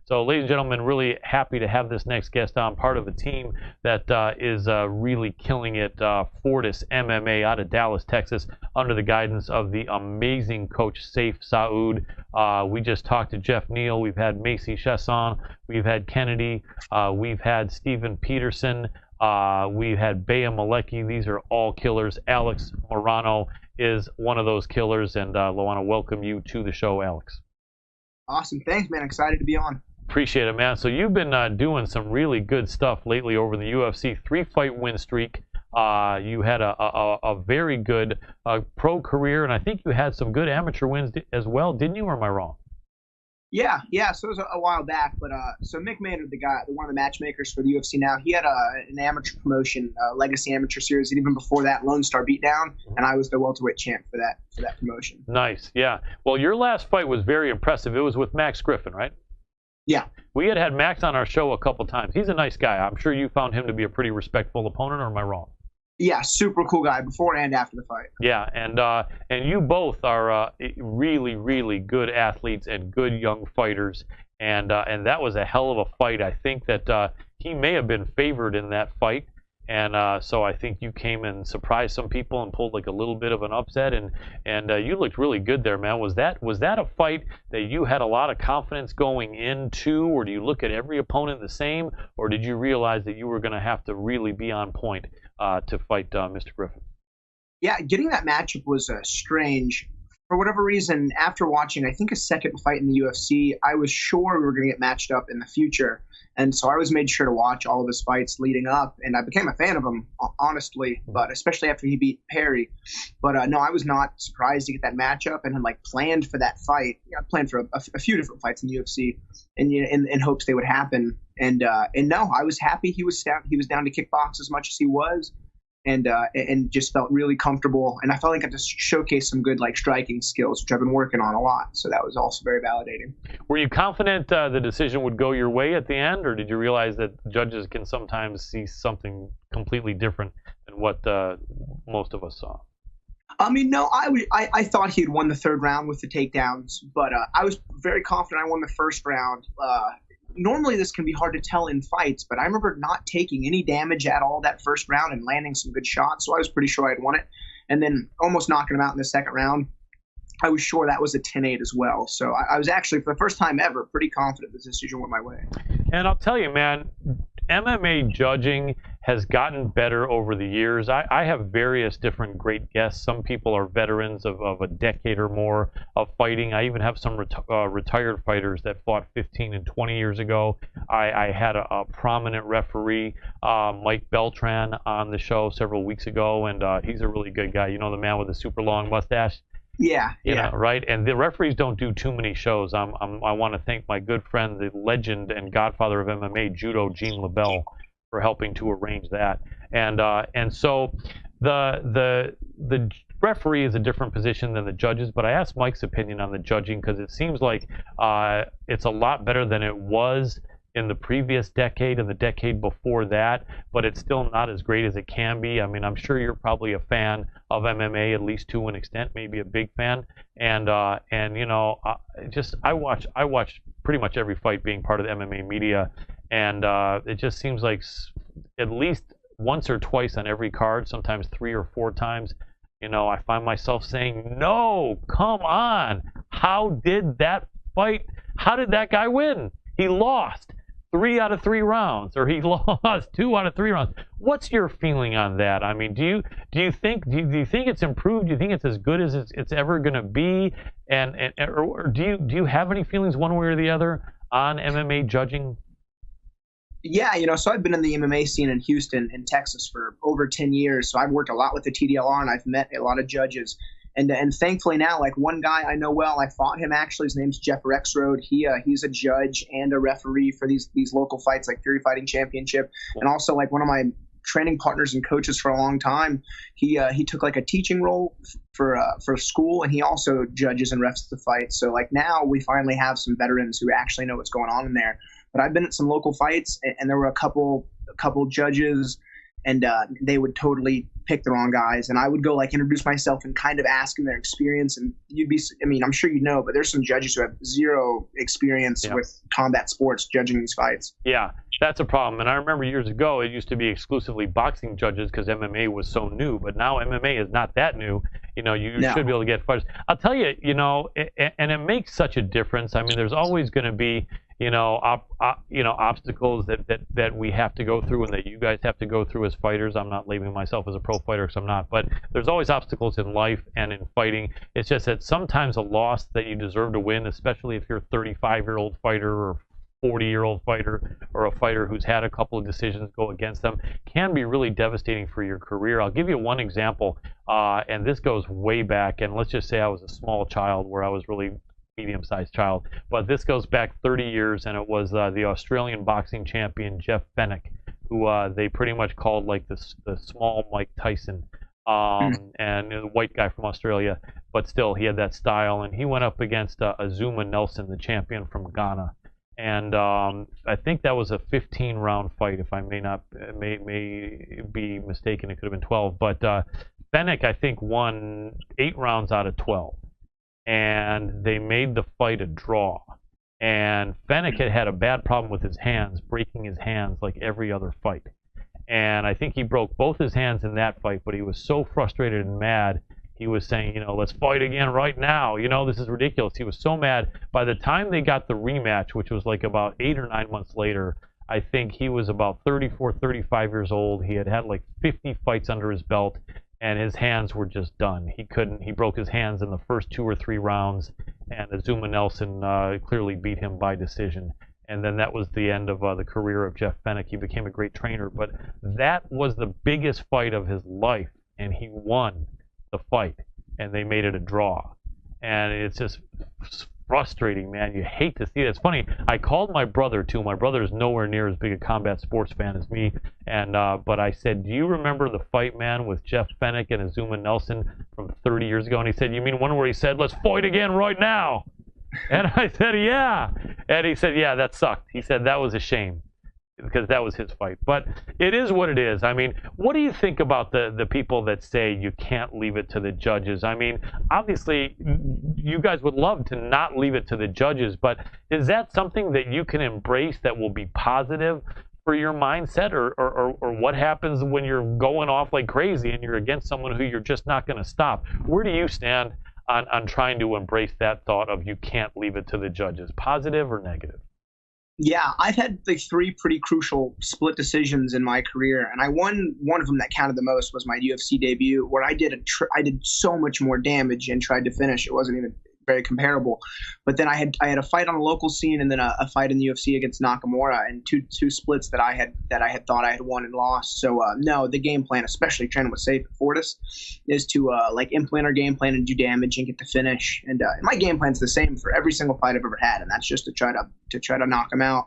So, ladies and gentlemen, really happy to have this next guest on, part of a team that is really killing it. Fortis MMA out of Dallas, Texas, under the guidance of the amazing coach Saif Saud. We just talked to Jeff Neal. We've had Macy Chesson. We've had Kennedy. We've had Steven Peterson. We've had Bea Malecki. These are all killers. Alex Morono is one of those killers, and I want to welcome you to the show, Alex. Awesome. Thanks, man. Excited to be on. Appreciate it, man. So you've been doing some really good stuff lately over the UFC 3-fight win streak. You had a very good pro career, and I think you had some good amateur wins as well, didn't you, or am I wrong? Yeah. So it was a while back, but so Mick Maynard, one of the matchmakers for the UFC now, he had an amateur promotion, Legacy Amateur Series, and even before that, Lone Star Beatdown, and I was the welterweight champ for that promotion. Nice, yeah. Well, your last fight was very impressive. It was with Max Griffin, right? Yeah. We had Max on our show a couple times. He's a nice guy. I'm sure you found him to be a pretty respectful opponent, or am I wrong? Yeah, super cool guy before and after the fight. Yeah, and you both are really, really good athletes and good young fighters, and that was a hell of a fight. I think that he may have been favored in that fight, and so I think you came and surprised some people and pulled like a little bit of an upset, and you looked really good there, man. Was that a fight that you had a lot of confidence going into, or do you look at every opponent the same, or did you realize that you were going to have to really be on point to fight Mr. Griffin? Yeah, getting that matchup was strange. For whatever reason, after watching, I think, a second fight in the UFC, I was sure we were going to get matched up in the future. And so I was made sure to watch all of his fights leading up. And I became a fan of him, honestly, but especially after he beat Perry. But no, I was not surprised to get that matchup and had planned for that fight. I planned for a few different fights in the UFC in hopes they would happen. And no, I was happy he was down to kickbox as much as he was. And just felt really comfortable. And I felt like I got to showcase some good striking skills, which I've been working on a lot. So that was also very validating. Were you confident the decision would go your way at the end, or did you realize that judges can sometimes see something completely different than what most of us saw? I mean, no, I thought he had won the third round with the takedowns, but I was very confident I won the first round. Normally this can be hard to tell in fights, but I remember not taking any damage at all that first round and landing some good shots, so I was pretty sure I'd won it. And then almost knocking him out in the second round, I was sure that was a 10-8 as well. So I was actually, for the first time ever, pretty confident this decision went my way. And I'll tell you, man, MMA judging has gotten better over the years. I have various different great guests. Some people are veterans of a decade or more of fighting. I even have some retired fighters that fought 15 and 20 years ago. I had a prominent referee, Mike Beltran, on the show several weeks ago, and he's a really good guy. You know, the man with the super long mustache? Yeah. You know, right? And the referees don't do too many shows. I want to thank my good friend, the legend and godfather of MMA, Judo, Gene LaBelle, for helping to arrange that. And so the referee is a different position than the judges, but I asked Mike's opinion on the judging because it seems like it's a lot better than it was in the previous decade and the decade before that, but it's still not as great as it can be. I mean, I'm sure you're probably a fan of MMA, at least to an extent, maybe a big fan. And you know, I watch pretty much every fight being part of the MMA media, and it just seems like at least once or twice on every card, sometimes 3 or 4 times, you know, I find myself saying, no, come on, how did that guy win? He lost 3 out of 3 rounds, or he lost 2 out of 3 rounds. What's your feeling on that? I mean, do you think it's improved? Do you think it's as good as it's ever going to be? Or do you have any feelings one way or the other on MMA judging? Yeah, you know, so I've been in the MMA scene in Houston and Texas for over 10 years. So I've worked a lot with the TDLR, and I've met a lot of judges. And thankfully now, one guy I know well, I fought him actually. His name's Jeff Rexroad. He's a judge and a referee for these local fights like Fury Fighting Championship, and also one of my training partners and coaches for a long time. He took a teaching role for school, and he also judges and refs the fights. So now we finally have some veterans who actually know what's going on in there. But I've been at some local fights, and there were a couple judges and they would totally pick the wrong guys. And I would go like introduce myself and kind of ask them their experience. And I'm sure you know, but there's some judges who have zero experience with combat sports judging these fights. Yeah, that's a problem. And I remember years ago, it used to be exclusively boxing judges because MMA was so new. But now MMA is not that new. You should be able to get fighters. I'll tell you, and it makes such a difference. I mean, there's always going to be obstacles that we have to go through and that you guys have to go through as fighters. I'm not labeling myself as a pro fighter because I'm not, but there's always obstacles in life and in fighting. It's just that sometimes a loss that you deserve to win, especially if you're a 35-year-old fighter or 40-year-old fighter or a fighter who's had a couple of decisions go against them, can be really devastating for your career. I'll give you one example, and this goes way back, and let's just say I was a small child where I was really medium-sized child, but this goes back 30 years, and it was the Australian boxing champion Jeff Fenech, who they pretty much called like the small Mike Tyson, and a white guy from Australia, but still he had that style, and he went up against Azuma Nelson, the champion from Ghana, and I think that was a 15-round fight, if I may be mistaken. It could have been 12, but Fenech, I think, won 8 rounds out of 12. And they made the fight a draw. And Fenech had a bad problem with his hands, breaking his hands like every other fight. And I think he broke both his hands in that fight, but he was so frustrated and mad, he was saying, let's fight again right now. This is ridiculous. He was so mad. By the time they got the rematch, which was like about 8 or 9 months later, I think he was about 34, 35 years old. He had like 50 fights under his belt, and his hands were just done. He broke his hands in the first 2 or 3 rounds, and Azuma Nelson clearly beat him by decision. And then that was the end of the career of Jeff Fenech. He became a great trainer, but that was the biggest fight of his life, and he won the fight, and they made it a draw. And it's just frustrating, man. You hate to see it. It's funny. I called my brother too. My brother is nowhere near as big a combat sports fan as me, and but I said, "Do you remember the fight, man, with Jeff Fenech and Azuma Nelson from 30 years ago?" And he said, "You mean one where he said, 'Let's fight again right now'?" And I said, "Yeah." And he said, "Yeah, that sucked." He said that was a shame, because that was his fight. But it is what it is. I mean, what do you think about the people that say you can't leave it to the judges? I mean, obviously, you guys would love to not leave it to the judges, but is that something that you can embrace that will be positive for your mindset? Or what happens when you're going off like crazy and you're against someone who you're just not going to stop? Where do you stand on trying to embrace that thought of you can't leave it to the judges, positive or negative? Yeah, I've had like 3 pretty crucial split decisions in my career, and I won one of them that counted the most was my UFC debut, where I did so much more damage and tried to finish. It wasn't even very comparable. But then I had a fight on the local scene, and then a fight in the UFC against Nakamura, and two splits that I had thought I had won and lost. So no, the game plan, especially training with Safe at Fortis, is to like implement our game plan and do damage and get the finish. And my game plan's the same for every single fight I've ever had, and that's just to try to knock him out.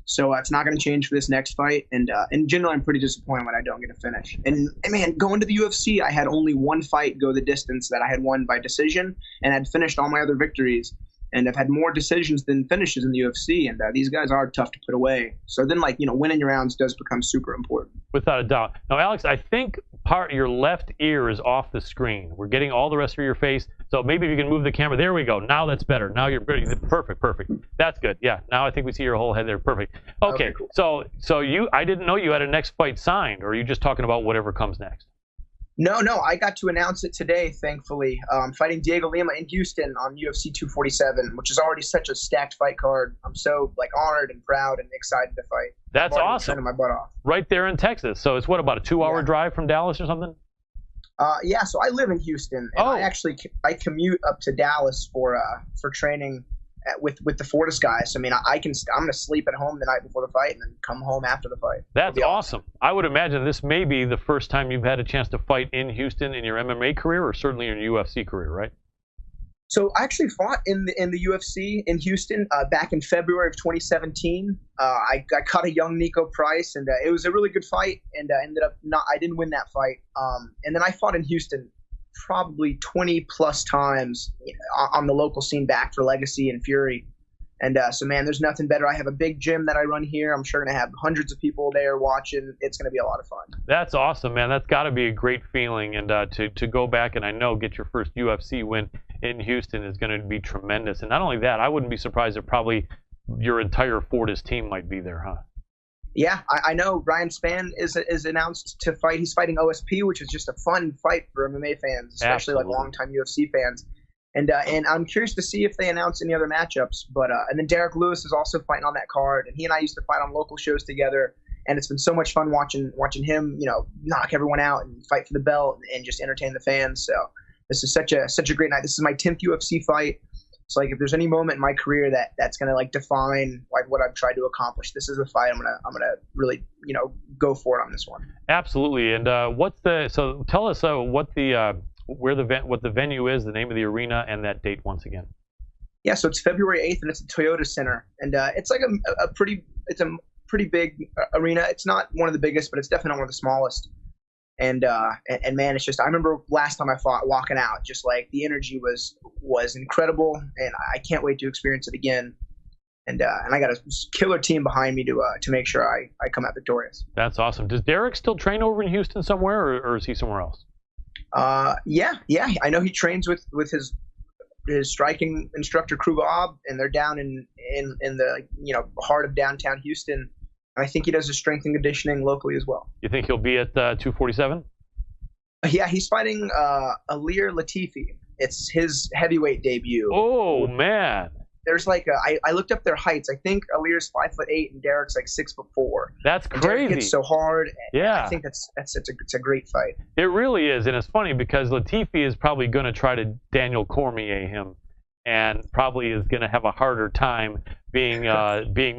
So it's not going to change for this next fight. And in general, I'm pretty disappointed when I don't get a finish. And man, going to the UFC, I had only one fight go the distance that I had won by decision, and I'd finished all my other victories. And I've had more decisions than finishes in the UFC, and these guys are tough to put away. So then, winning your rounds does become super important. Without a doubt. Now, Alex, I think your left ear is off the screen. We're getting all the rest of your face, so maybe if you can move the camera. There we go. Now that's better. Now you're perfect. That's good. Yeah. Now I think we see your whole head there. Perfect. Okay. Cool. So I didn't know you had a next fight signed, or are you just talking about whatever comes next? No, I got to announce it today, thankfully. Fighting Diego Lima in Houston on UFC 247, which is already such a stacked fight card. I'm so honored and proud and excited to fight. That's awesome. My butt off. Right there in Texas. So it's about a 2-hour drive from Dallas or something? Yeah. So I live in Houston, and I commute up to Dallas for training with the Fortis guys. I mean, I'm going to sleep at home the night before the fight and then come home after the fight. That's awesome. I would imagine this may be the first time you've had a chance to fight in Houston in your MMA career, or certainly in your UFC career, right? So I actually fought in the UFC in Houston back in February of 2017. I caught a young Nico Price, and it was a really good fight, and I didn't win that fight. And then I fought in Houston probably 20 plus times on the local scene back for Legacy and Fury. And so, man, there's nothing better. I have a big gym that I run here. I'm sure going to have hundreds of people there watching. It's going to be a lot of fun. That's awesome, man. That's got to be a great feeling. And to go back and I know get your first UFC win in Houston is going to be tremendous. And not only that, I wouldn't be surprised if probably your entire Fortis team might be there, huh? Yeah, I know Ryan Spann is announced to fight. He's fighting OSP, which is just a fun fight for MMA fans, especially like longtime UFC fans. And I'm curious to see if they announce any other matchups. But and then Derek Lewis is also fighting on that card, and he and I used to fight on local shows together. And it's been so much fun watching him, knock everyone out and fight for the belt and just entertain the fans. So this is such a great night. This is my 10th UFC fight. It's like if there's any moment in my career that's gonna like define like what I've tried to accomplish, this is the fight I'm gonna really go for it on this one. Absolutely. And so tell us what the venue is, the name of the arena, and that date once again. Yeah, so it's February 8th, and it's at Toyota Center, and it's like a pretty big arena. It's not one of the biggest, but it's definitely not one of the smallest. And man, it's just, I remember last time I fought, walking out, just like the energy was incredible, and I can't wait to experience it again. And I got a killer team behind me to make sure I come out victorious. That's awesome. Does Derek still train over in Houston somewhere, or is he somewhere else? Yeah. I know he trains with his striking instructor Krugab, and they're down in the heart of downtown Houston. And I think he does his strength and conditioning locally as well. You think he'll be at 247? Yeah, he's fighting Alir Latifi. It's his heavyweight debut. Oh man! There's like I looked up their heights. I think Alir's 5'8" and Derek's like 6'4". That's crazy. Derek hits so hard. Yeah, I think it's a great fight. It really is, and it's funny because Latifi is probably going to try to Daniel Cormier him, and probably is going to have a harder time being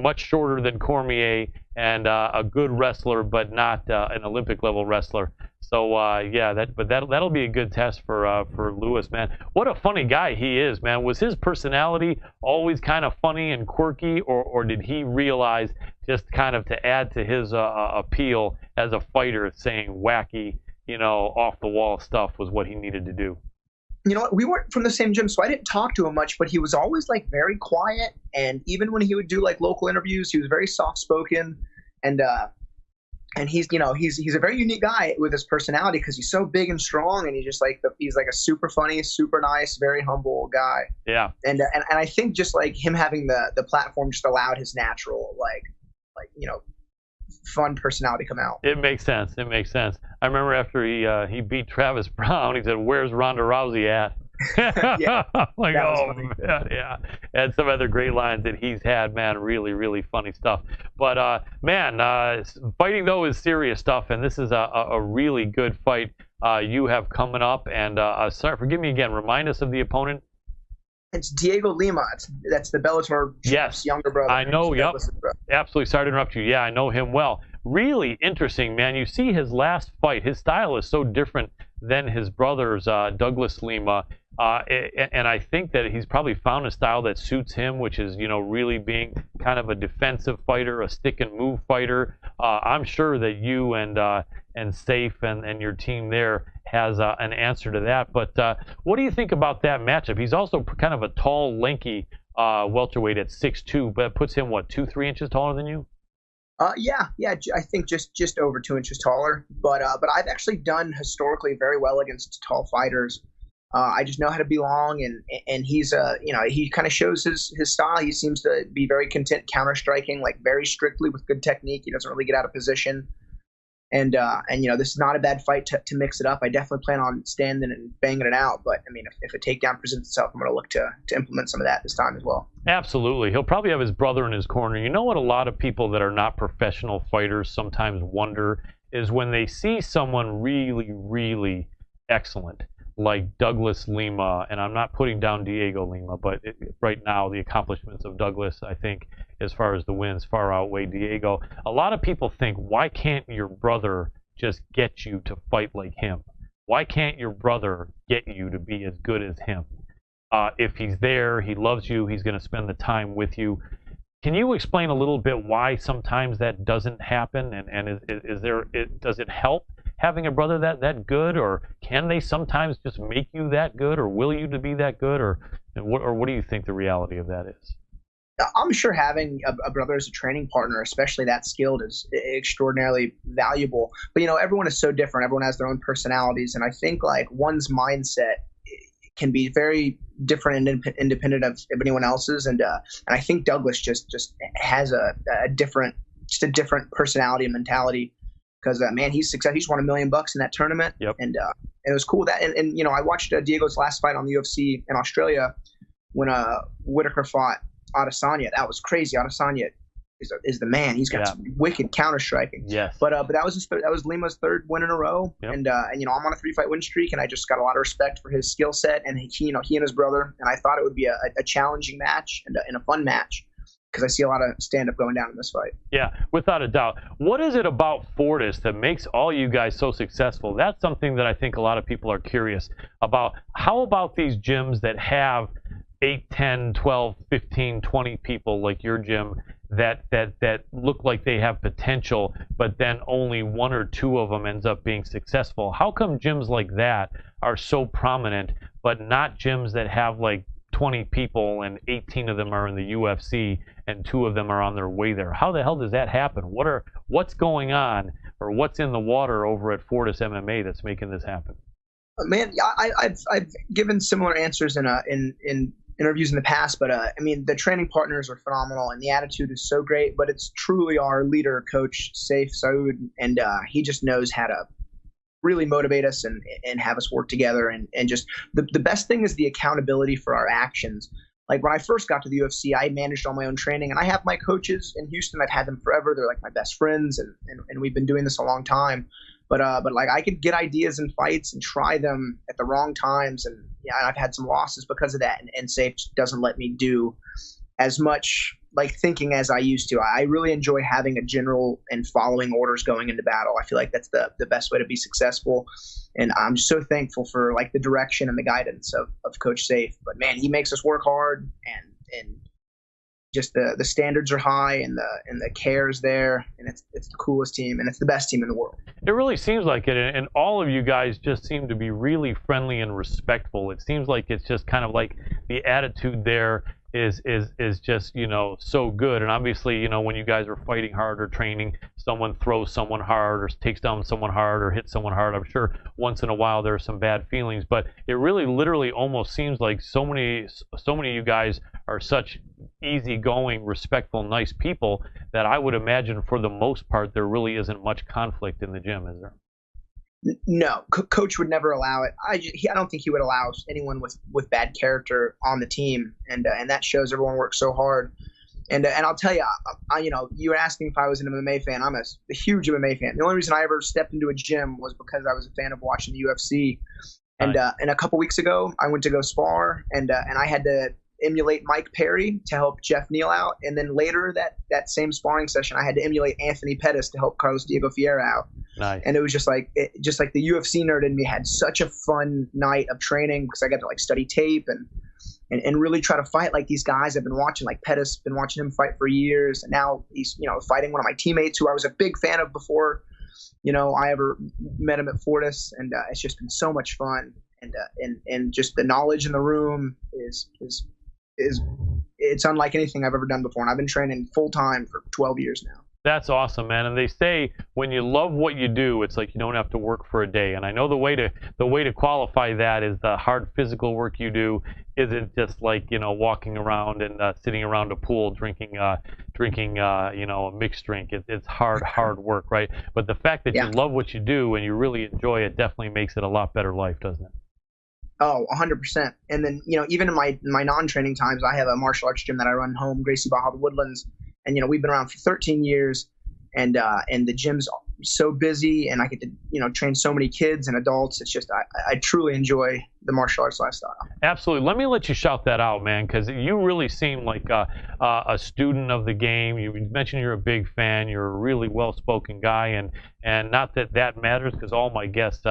much shorter than Cormier and a good wrestler, but not an Olympic level wrestler. So that'll be a good test for Lewis, man. What a funny guy he is, man. Was his personality always kind of funny and quirky, or did he realize just kind of to add to his appeal as a fighter, saying wacky, off the wall stuff was what he needed to do? You know what? We weren't from the same gym, so I didn't talk to him much, but he was always like very quiet. And even when he would do like local interviews, he was very soft spoken. And he's a very unique guy with his personality because he's so big and strong, and he's like a super funny, super nice, very humble guy. Yeah. And I think just like him having the platform just allowed his natural fun personality come out. It makes sense. I remember after he beat Travis Brown, he said, "Where's Ronda Rousey at?" Yeah, like, oh man, yeah. And some other great lines that he's had, man. Really, really funny stuff. But fighting though is serious stuff, and this is a really good fight you have coming up. And sorry, forgive me again. Remind us of the opponent. It's Diego Lima. That's the Bellator younger brother. I know. Yep. Absolutely. Sorry to interrupt you. Yeah, I know him well. Really interesting, man. You see his last fight. His style is so different than his brother's, Douglas Lima. And I think that he's probably found a style that suits him, which is, really being kind of a defensive fighter, a stick and move fighter. I'm sure that you and Safe and your team there has an answer to that. But what do you think about that matchup? He's also kind of a tall, lanky welterweight at 6'2", but puts him, 2-3 inches taller than you? Yeah. I think just over 2 inches taller. But I've actually done historically very well against tall fighters. I just know how to be long, and he's he kind of shows his style. He seems to be very content counter striking, like very strictly with good technique. He doesn't really get out of position. And this is not a bad fight to mix it up. I definitely plan on standing and banging it out. But I mean, if a takedown presents itself, I'm going to look to implement some of that this time as well. Absolutely. He'll probably have his brother in his corner. You know what a lot of people that are not professional fighters sometimes wonder is when they see someone really, really excellent, like Douglas Lima, and I'm not putting down Diego Lima, but right now the accomplishments of Douglas, I think, as far as the wins, far outweigh Diego. A lot of people think, why can't your brother just get you to fight like him? Why can't your brother get you to be as good as him? If he's there, he loves you, he's going to spend the time with you. Can you explain a little bit why sometimes that doesn't happen? And does it help having a brother that good, or can they sometimes just make you that good, or will you to be that good, or what do you think the reality of that is? I'm sure having a brother as a training partner, especially that skilled, is extraordinarily valuable. But everyone is so different. Everyone has their own personalities, and I think like one's mindset can be very different and independent of anyone else's. And I think Douglas just has a different personality and mentality. Because man, he's successful. He's won $1 million in that tournament, Yep. and it was cool that. And I watched Diego's last fight on the UFC in Australia when Whitaker fought Adesanya. That was crazy. Adesanya is the man. He's got some wicked counter striking. Yes. But that was that was Lima's third win in a row. Yep. And I'm on a 3-fight win streak, and I just got a lot of respect for his skill set, and he and his brother. And I thought it would be a challenging match and a fun match, because I see a lot of stand-up going down in this fight. Yeah, without a doubt. What is it about Fortis that makes all you guys so successful? That's something that I think a lot of people are curious about. How about these gyms that have 8, 10, 12, 15, 20 people like your gym that look like they have potential, but then only 1 or 2 of them ends up being successful? How come gyms like that are so prominent, but not gyms that have like 20 people and 18 of them are in the UFC and 2 of them are on their way there? How the hell does that happen? What's going on, or what's in the water over at Fortis MMA that's making this happen? Man, I've given similar answers in interviews in the past, but I mean, the training partners are phenomenal and the attitude is so great. But it's truly our leader, Coach Saif Saud, and he just knows how to really motivate us and have us work together. And just the best thing is the accountability for our actions. Like when I first got to the UFC, I managed all my own training, and I have my coaches in Houston. I've had them forever. They're like my best friends, and we've been doing this a long time. But like I could get ideas in fights and try them at the wrong times, and I've had some losses because of that. And Safe doesn't let me do as much like thinking as I used to. I really enjoy having a general and following orders going into battle. I feel like that's the best way to be successful. And I'm so thankful for like the direction and the guidance of Coach Safe. But man, he makes us work hard, and just the standards are high, and the care is there, and it's the coolest team, and it's the best team in the world. It really seems like it, and all of you guys just seem to be really friendly and respectful. It seems like it's just kind of like the attitude there is just so good. And obviously when you guys are fighting hard or training, someone throws someone hard or takes down someone hard or hits someone hard, I'm sure once in a while there are some bad feelings, but it really literally almost seems like so many of you guys are such easygoing, respectful, nice people that I would imagine for the most part there really isn't much conflict in the gym, is there? No, Coach would never allow it. I don't think he would allow anyone with bad character on the team, and that shows everyone works so hard. And I'll tell you, you were asking if I was an MMA fan. I'm a huge MMA fan. The only reason I ever stepped into a gym was because I was a fan of watching the UFC. And and a couple weeks ago, I went to go spar, and I had to emulate Mike Perry to help Jeff Neal out, and then later that same sparring session, I had to emulate Anthony Pettis to help Carlos Diego Fiera out. Nice. And it was just like the UFC nerd in me had such a fun night of training, because I got to like study tape and really try to fight like these guys I've been watching. Like Pettis, been watching him fight for years, and now he's fighting one of my teammates who I was a big fan of before I ever met him at Fortis, and it's just been so much fun, and just the knowledge in the room is it's unlike anything I've ever done before, and I've been training full time for 12 years now. That's awesome, man. And they say when you love what you do, it's like you don't have to work for a day. And I know the way to qualify that is the hard physical work you do isn't just like walking around and sitting around a pool drinking a mixed drink. It's hard work, right? But the fact that you love what you do and you really enjoy it definitely makes it a lot better life, doesn't it? Oh, 100%. And then, even in my non-training times, I have a martial arts gym that I run home, Gracie Baja the Woodlands. And, we've been around for 13 years, and the gym's so busy, and I get to, train so many kids and adults. It's just, I truly enjoy the martial arts lifestyle. Absolutely. Let me let you shout that out, man, because you really seem like a student of the game. You mentioned you're a big fan. You're a really well-spoken guy, and not that matters, because all my guests,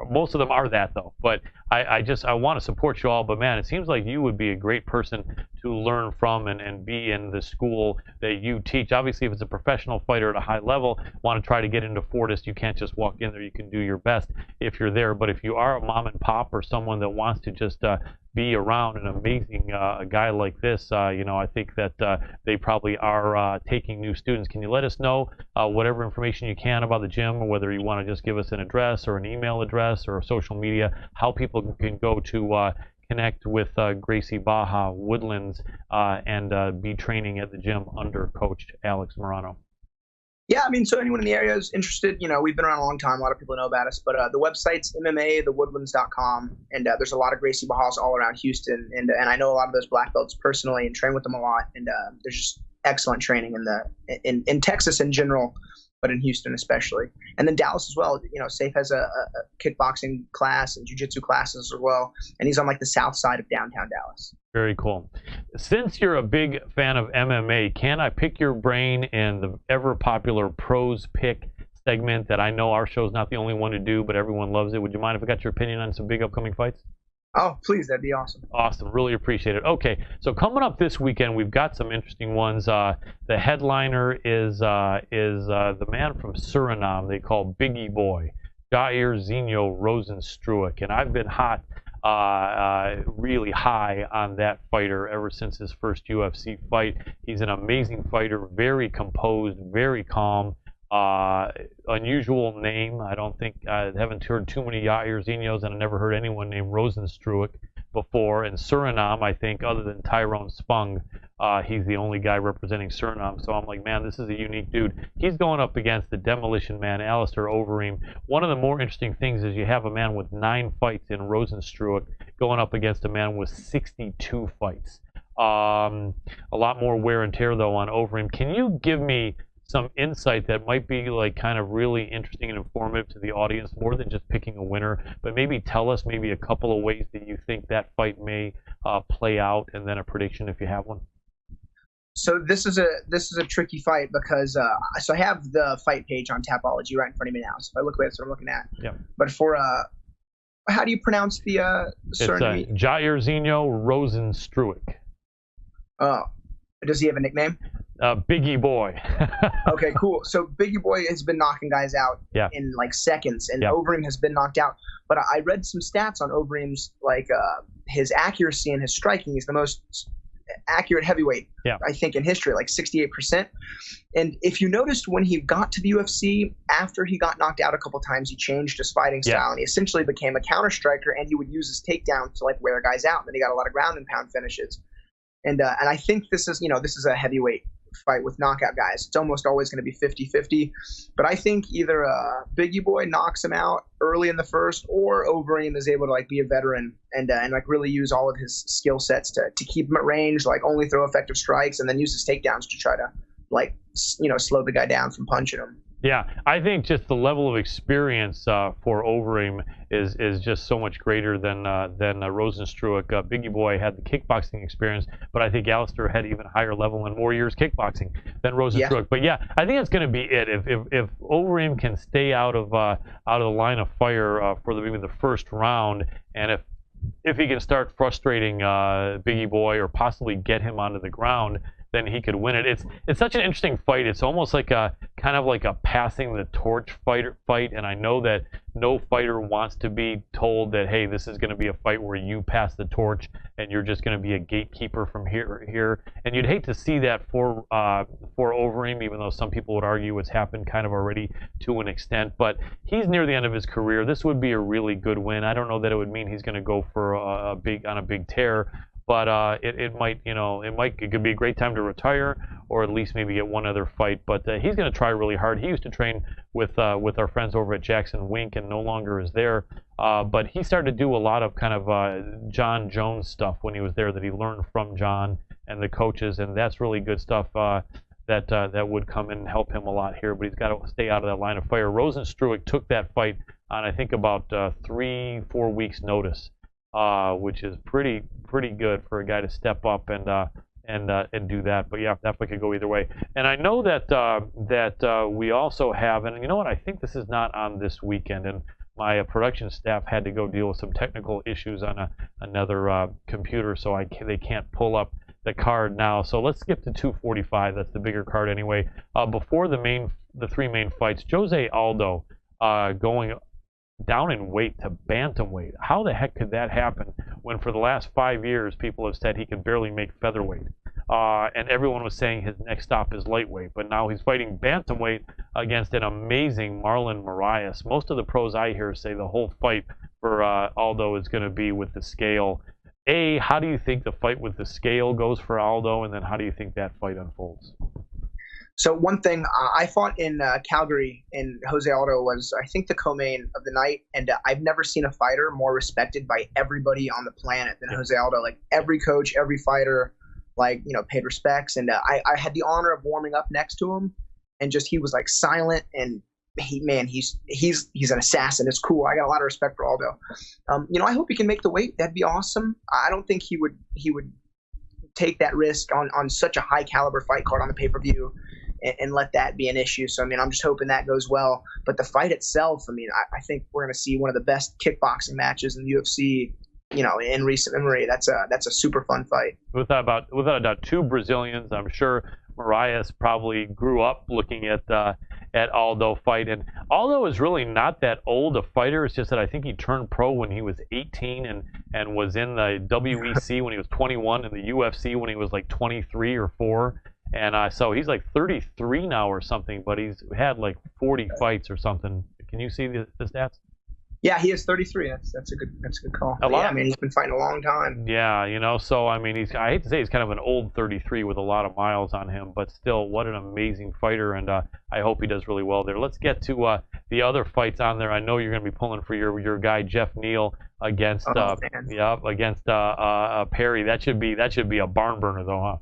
most of them are that, though. But I want to support you all. But, man, it seems like you would be a great person to learn from and be in the school that you teach. Obviously, if it's a professional fighter at a high level, want to try to get into Fortis, you can't just walk in there. You can do your best if you're there. But if you are a mom and pop or something someone that wants to just be around an amazing guy like this, I think that they probably are taking new students. Can you let us know whatever information you can about the gym, or whether you want to just give us an address or an email address or social media, how people can go to connect with Gracie Baja Woodlands and be training at the gym under Coach Alex Morono? Yeah, I mean, so anyone in the area is interested, we've been around a long time. A lot of people know about us, but the website's MMAthewoodlands.com, and there's a lot of Gracie Bahas all around Houston, and I know a lot of those black belts personally and train with them a lot, and there's just excellent training in Texas in general, but in Houston especially, and then Dallas as well. Safe has a kickboxing class and jiu-jitsu classes as well, and he's on like the south side of downtown Dallas. Very cool. Since you're a big fan of MMA, can I pick your brain in the ever popular Pros Pick segment that I know our show's not the only one to do, but everyone loves it? Would you mind if I got your opinion on some big upcoming fights? Oh, please, that'd be awesome. Awesome, really appreciate it. Okay, so coming up this weekend, we've got some interesting ones. The headliner is the man from Suriname they call Biggie Boy, Jair Zinho Rozenstruik, and I've been really high on that fighter ever since his first UFC fight. He's an amazing fighter, very composed, very calm. Unusual name. I don't think I haven't heard too many Jair Zinhos, and I never heard anyone named Rozenstruik before. In Suriname, I think, other than Tyrone Spong, he's the only guy representing Suriname. So I'm like, man, this is a unique dude. He's going up against the Demolition Man, Alistair Overeem. One of the more interesting things is you have a man with 9 fights in Rozenstruik going up against a man with 62 fights. A lot more wear and tear, though, on Overeem. Can you give me some insight that might be like kind of really interesting and informative to the audience, more than just picking a winner, but maybe tell us maybe a couple of ways that you think that fight may play out, and then a prediction if you have one? So this is a tricky fight because so I have the fight page on Tapology right in front of me now. So if I look away, that's what I'm looking at. Yeah. But for how do you pronounce the surname? It's Jair Zinho Rozenstruik. Oh, does he have a nickname? Biggie Boy. Okay, cool. So Biggie Boy has been knocking guys out in like seconds, and Overeem has been knocked out. But I read some stats on Overeem's, like his accuracy and his striking. He's the most accurate heavyweight, I think, in history, like 68%. And if you noticed, when he got to the UFC, after he got knocked out a couple times, he changed his fighting style, and he essentially became a counter striker, and he would use his takedown to like wear guys out. And then he got a lot of ground and pound finishes. And I think this is a heavyweight fight with knockout guys. It's almost always going to be 50-50, but I think either Biggie Boy knocks him out early in the first, or Overeem is able to like be a veteran and like really use all of his skill sets to keep him at range, like only throw effective strikes, and then use his takedowns to try to like slow the guy down from punching him. Yeah, I think just the level of experience for Overeem is just so much greater than Rozenstruik. Biggie Boy had the kickboxing experience, but I think Alistair had even higher level and more years kickboxing than Rozenstruik. Yeah. But yeah, I think that's going to be it. If Overeem can stay out of the line of fire for maybe the first round, and if he can start frustrating Biggie Boy or possibly get him onto the ground, then he could win it. It's such an interesting fight. It's almost like a kind of like a passing the torch fight, and I know that no fighter wants to be told that, hey, this is going to be a fight where you pass the torch and you're just going to be a gatekeeper from here. And you'd hate to see that for Overeem, even though some people would argue it's happened kind of already to an extent. But he's near the end of his career. This would be a really good win. I don't know that it would mean he's going to go for a big tear. But it could be a great time to retire, or at least maybe get one other fight. But he's going to try really hard. He used to train with our friends over at Jackson Wink, and no longer is there. But he started to do a lot of kind of John Jones stuff when he was there that he learned from John and the coaches, and that's really good stuff that would come in and help him a lot here. But he's got to stay out of that line of fire. Rozenstruik took that fight on, I think, about 3-4 weeks notice. Which is pretty good for a guy to step up and do that. But yeah, that fight could go either way. And I know that we also have, and you know what, I think this is not on this weekend, and my production staff had to go deal with some technical issues on another computer, so they can't pull up the card now. So let's skip to 245. That's the bigger card anyway. Before the 3 main fights, Jose Aldo going down in weight to bantamweight. How the heck could that happen when for the last 5 years people have said he can barely make featherweight? And everyone was saying his next stop is lightweight, but now he's fighting bantamweight against an amazing Marlon Moraes. Most of the pros I hear say the whole fight for Aldo is going to be with the scale. How do you think the fight with the scale goes for Aldo, and then how do you think that fight unfolds? So one thing, I fought in Calgary, and Jose Aldo was, I think, the co-main of the night, and I've never seen a fighter more respected by everybody on the planet than Jose Aldo. Like, every coach, every fighter, like, paid respects, and I had the honor of warming up next to him, and just, he was like silent, and he's an assassin. It's cool. I got a lot of respect for Aldo. I hope he can make the weight. That'd be awesome. I don't think he would take that risk on such a high caliber fight card on the pay-per-view and let that be an issue. So, I'm just hoping that goes well. But the fight itself, I think we're going to see one of the best kickboxing matches in the UFC, in recent memory. That's a super fun fight. Without a doubt, two Brazilians. I'm sure Moraes probably grew up looking at Aldo fight. And Aldo is really not that old a fighter. It's just that I think he turned pro when he was 18 and was in the WEC when he was 21 and the UFC when he was like 23 or 4. And so he's like 33 now or something, but he's had like 40 fights or something. Can you see the stats? Yeah, he is 33. That's a good call. He's been fighting a long time. Yeah, so I hate to say he's kind of an old 33 with a lot of miles on him, but still, what an amazing fighter, and I hope he does really well there. Let's get to the other fights on there. I know you're going to be pulling for your guy Jeff Neal against Perry. That should be a barn burner though, huh?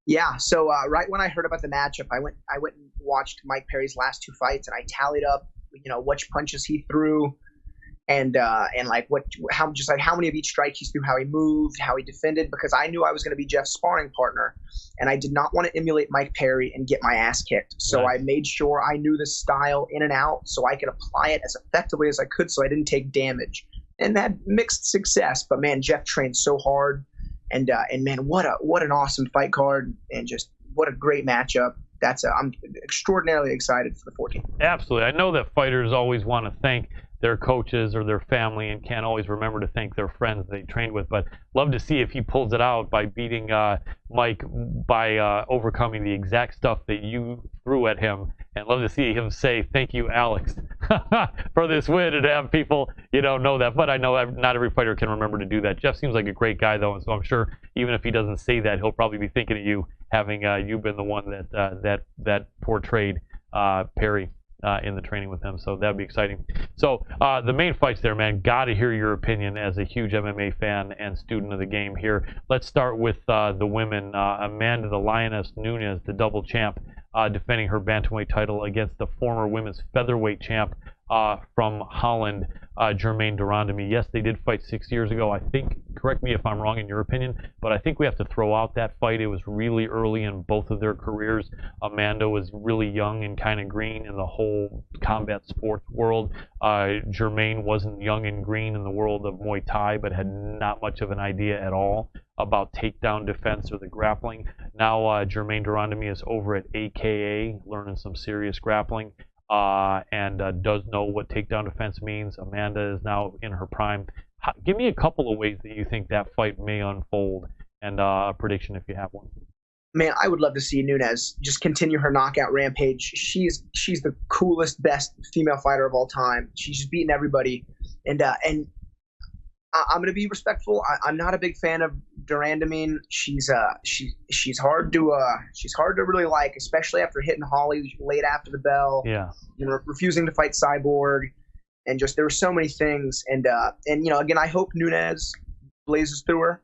Yeah. So right when I heard about the matchup, I went and watched Mike Perry's last 2 fights, and I tallied up which punches he threw, and like how many of each strike he threw, how he moved, how he defended, because I knew I was going to be Jeff's sparring partner, and I did not want to emulate Mike Perry and get my ass kicked. So I made sure I knew the style in and out so I could apply it as effectively as I could so I didn't take damage. And that mixed success, but man, Jeff trained so hard, and man, what an awesome fight card, and just what a great matchup. I'm extraordinarily excited for the 14th. Absolutely. I know that fighters always want to thank their coaches or their family and can't always remember to thank their friends they trained with, but love to see if he pulls it out by beating Mike by overcoming the exact stuff that you threw at him, and love to see him say thank you, Alex, for this win, and have people know that. But I know not every fighter can remember to do that. Jeff seems like a great guy though, and so I'm sure even if he doesn't say that, he'll probably be thinking of you, having you been the one that portrayed Perry in the training with him. So that'd be exciting. So the main fights there, man, gotta hear your opinion as a huge MMA fan and student of the game here. Let's start with the women. Amanda the Lioness Nunes, the double champ, defending her bantamweight title against the former women's featherweight champ from Holland, Germaine de Randamie. Yes, they did fight 6 years ago. I think, correct me if I'm wrong in your opinion, but I think we have to throw out that fight. It was really early in both of their careers. Amanda was really young and kind of green in the whole combat sports world. Germaine wasn't young and green in the world of Muay Thai, but had not much of an idea at all about takedown defense or the grappling. Now Germaine de Randamie is over at AKA learning some serious grappling. And does know what takedown defense means. Amanda is now in her prime. Give me a couple of ways that you think that fight may unfold, and a prediction if you have one. Man, I would love to see Nunes just continue her knockout rampage. She's the coolest, best female fighter of all time. She's just beating everybody, and I'm going to be respectful. I'm not a big fan of de Randamie. She's hard to really like, especially after hitting Holly late after the bell. Yeah. Refusing to fight Cyborg, and just there were so many things. And again, I hope Nunes blazes through her.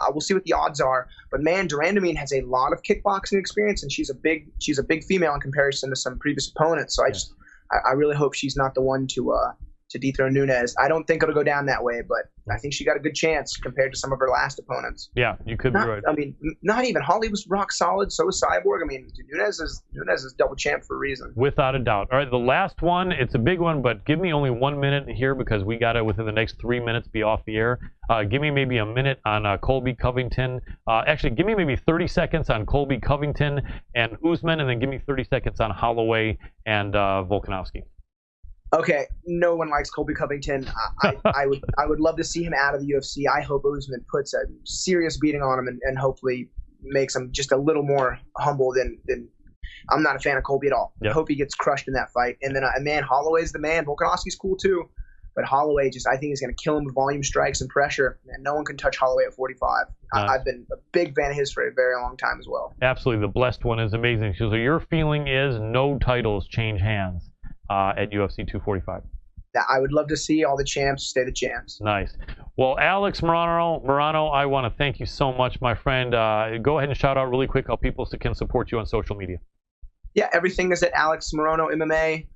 We'll see what the odds are. But man, de Randamie has a lot of kickboxing experience, and she's a big female in comparison to some previous opponents. So I really hope she's not the one to dethrone Nunes. I don't think it'll go down that way, but I think she got a good chance compared to some of her last opponents. Yeah, you could be right. Not even. Holly was rock solid. So was Cyborg. Nunes is double champ for a reason. Without a doubt. All right, the last one, it's a big one, but give me only 1 minute here because we got to, within the next 3 minutes, be off the air. Give me maybe a minute on Colby Covington. Actually, give me maybe 30 seconds on Colby Covington and Usman, and then give me 30 seconds on Holloway and Volkanovski. Okay, no one likes Colby Covington. I would love to see him out of the UFC. I hope Usman puts a serious beating on him and hopefully makes him just a little more humble than. I'm not a fan of Colby at all. Yep. I hope he gets crushed in that fight. And then, man, Holloway's the man. Volkanovski's cool too, but Holloway I think is going to kill him with volume strikes and pressure. And no one can touch Holloway at 45. Nice. I've been a big fan of his for a very long time as well. Absolutely, the blessed one is amazing. So your feeling is no titles change hands at UFC 245. I would love to see all the champs stay the champs. Nice. Well, Alex Morono, I want to thank you so much, my friend. Go ahead and shout out really quick how people can support you on social media. Yeah, everything is at Alex Morono MMA,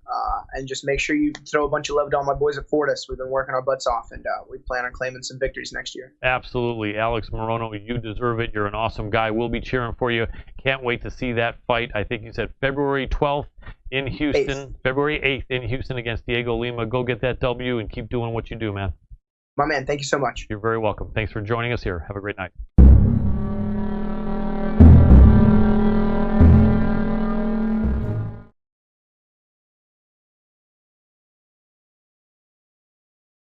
and just make sure you throw a bunch of love to all my boys at Fortis. We've been working our butts off, and we plan on claiming some victories next year. Absolutely. Alex Morono, you deserve it. You're an awesome guy. We'll be cheering for you. Can't wait to see that fight. I think you said February 12th in Houston. 8th. February 8th in Houston against Diego Lima. Go get that W and keep doing what you do, man. My man, thank you so much. You're very welcome. Thanks for joining us here. Have a great night.